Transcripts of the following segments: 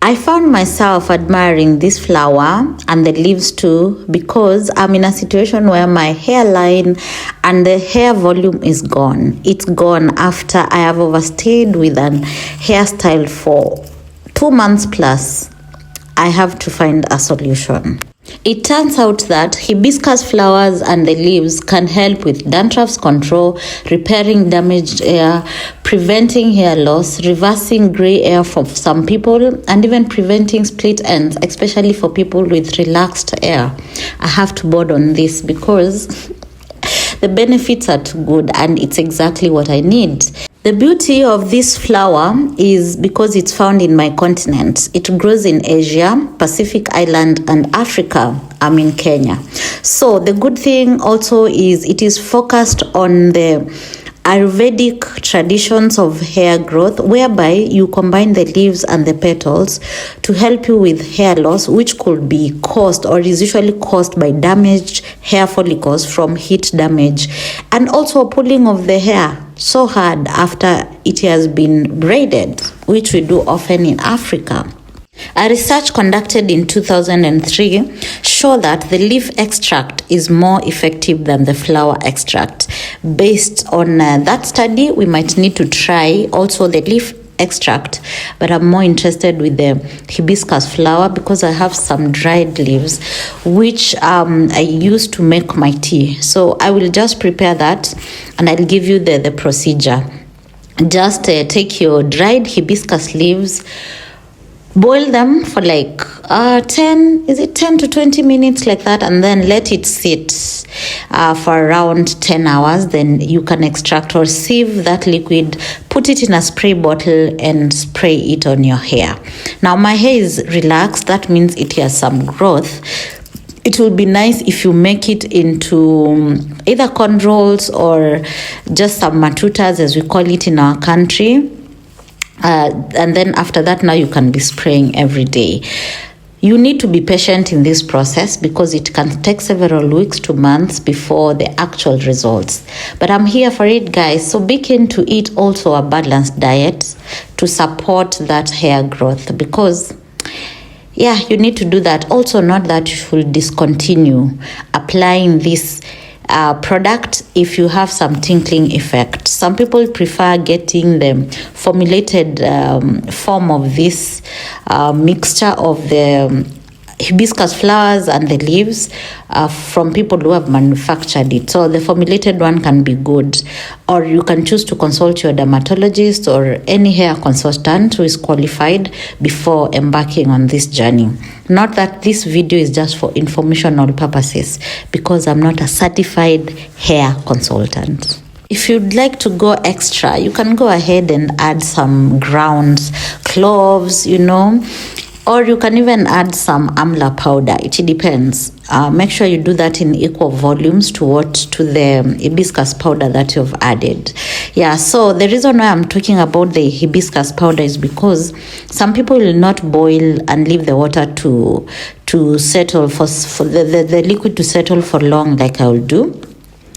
I found myself admiring this flower and the leaves too, because I'm in a situation where my hairline and the hair volume is gone. It's gone after I have overstayed with an hairstyle for 2 months plus. I have to find a solution. It turns out that hibiscus flowers and the leaves can help with dandruff control, repairing damaged hair, preventing hair loss, reversing gray hair for some people, and even preventing split ends, especially for people with relaxed hair. I have to board on this because the benefits are too good and it's exactly what I need. The beauty of this flower is because it's found in my continent. It grows in Asia, Pacific Island, and Africa. I'm in Kenya. So the good thing also is it is focused on the Ayurvedic traditions of hair growth, whereby you combine the leaves and the petals to help you with hair loss, which could be caused or is usually caused by damaged hair follicles from heat damage, and also pulling of the hair so hard after it has been braided, which we do often in Africa. A research conducted in 2003 showed that the leaf extract is more effective than the flower extract. Based on that study, we might need to try also the leaf extract, but I'm more interested with the hibiscus flower because I have some dried leaves which I use to make my tea. So I will just prepare that and I'll give you the procedure. Just take your dried hibiscus leaves, boil them for like 10 to 20 minutes like that, and then let it sit for around 10 hours. Then you can extract or sieve that liquid, put it in a spray bottle and spray it on your hair. Now my hair is relaxed, that means it has some growth. It will be nice if you make it into either cornrows or just some matutas, as we call it in our country. And then after that, now you can be spraying every day. You need to be patient in this process because it can take several weeks to months before the actual results. But I'm here for it, guys. So be keen to eat also a balanced diet to support that hair growth, because yeah, you need to do that. Also, not that you should discontinue applying this product if you have some tinkling effect. Some people prefer getting the formulated form of this mixture of the hibiscus flowers and the leaves from people who have manufactured it. So the formulated one can be good, or you can choose to consult your dermatologist or any hair consultant who is qualified before embarking on this journey. Not that this video is just for informational purposes, because I'm not a certified hair consultant. If you'd like to go extra, you can go ahead and add some ground cloves, or you can even add some amla powder. It depends. Make sure you do that in equal volumes to the hibiscus powder that you've added. Yeah, so the reason why I'm talking about the hibiscus powder is because some people will not boil and leave the water to settle for the liquid to settle for long like I will do.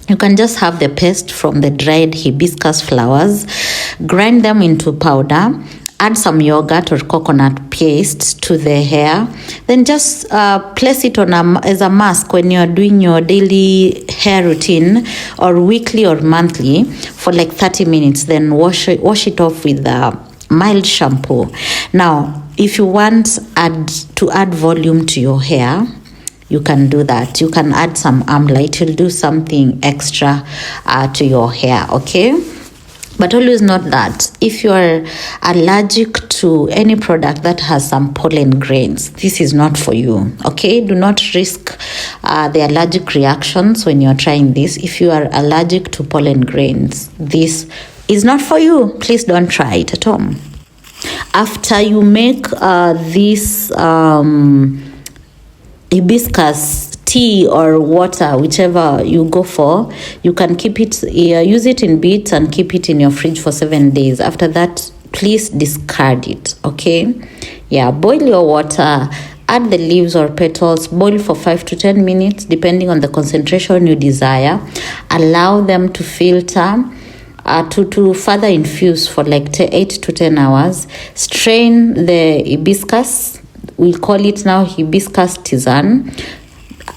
You can just have the paste from the dried hibiscus flowers, grind them into powder, add some yogurt or coconut paste to the hair, then just place it on as a mask when you're doing your daily hair routine, or weekly or monthly, for like 30 minutes. Then wash it off with mild shampoo. Now, if you want to add volume to your hair, you can do that. You can add some amla. It will do something extra to your hair, okay? But always note that if you are allergic to any product that has some pollen grains, this is not for you, okay? Do not risk the allergic reactions when you're trying this. If you are allergic to pollen grains, this is not for you. Please don't try it at home. After you make this hibiscus tea or water, whichever you go for, you can keep it, use it in bits and keep it in your fridge for 7 days. After that, please discard it, okay? Yeah, boil your water, add the leaves or petals, boil for 5 to 10 minutes depending on the concentration you desire. Allow them to filter. to further infuse for like 8 to 10 hours. Strain the hibiscus. We call it now hibiscus tisane.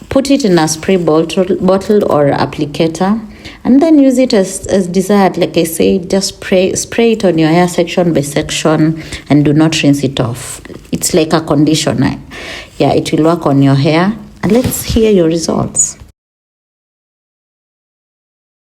Put it in a spray bottle or applicator, and then use it as desired. Like I say, just spray it on your hair section by section, and do not rinse it off. It's like a conditioner. Yeah, it will work on your hair. And let's hear your results.